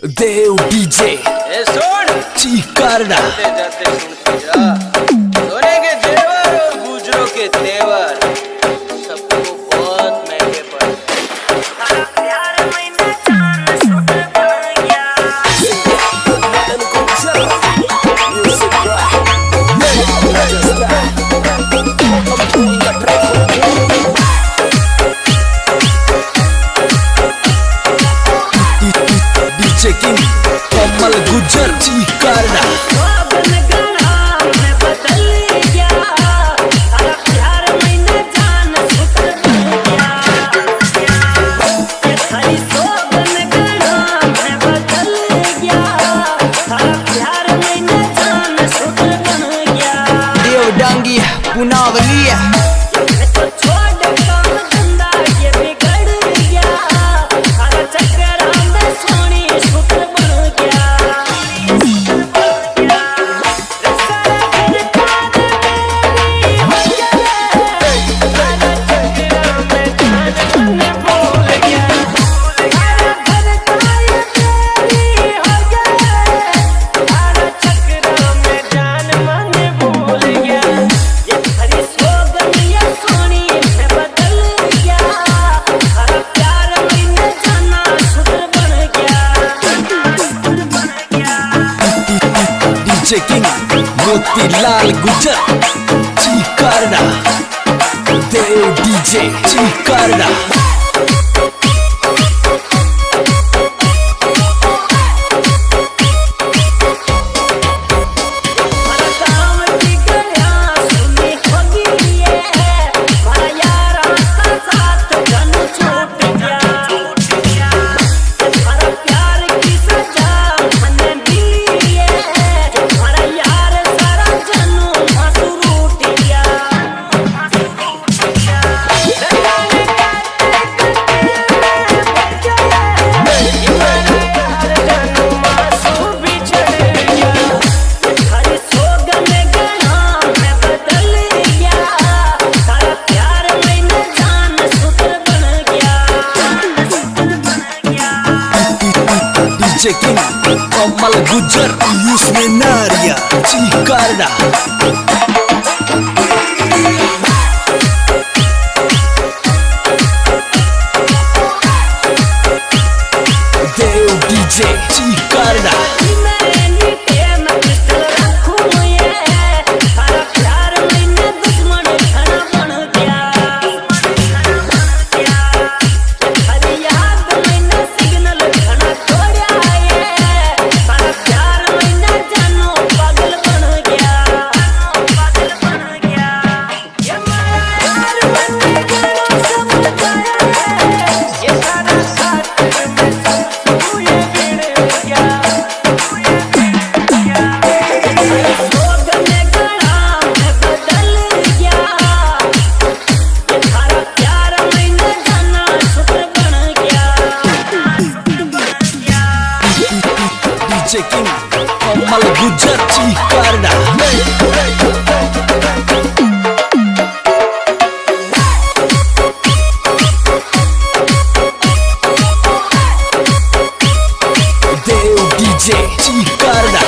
देव DJ सुन चीकारना जाते सुनते जा सोने के जेवर और गुजरों के तेवर सबको बहुत महंगे पड़े। डीजे किंग कमल गुजर चीकारना देव डांगी पुनावली डीजे किंग मोतीलाल गुजर चीकारना देव डीजे चीकारना डीजे किंग कमल गुजर उसमें नारिया चीकारना देव डीजे चीकारना डीजे किंग कमल गुजर चीकारना देव डीजे चीकारना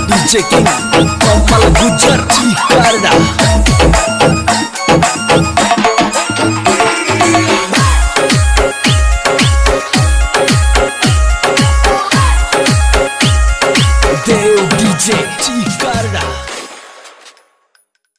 डीजे किंग कमल गुजर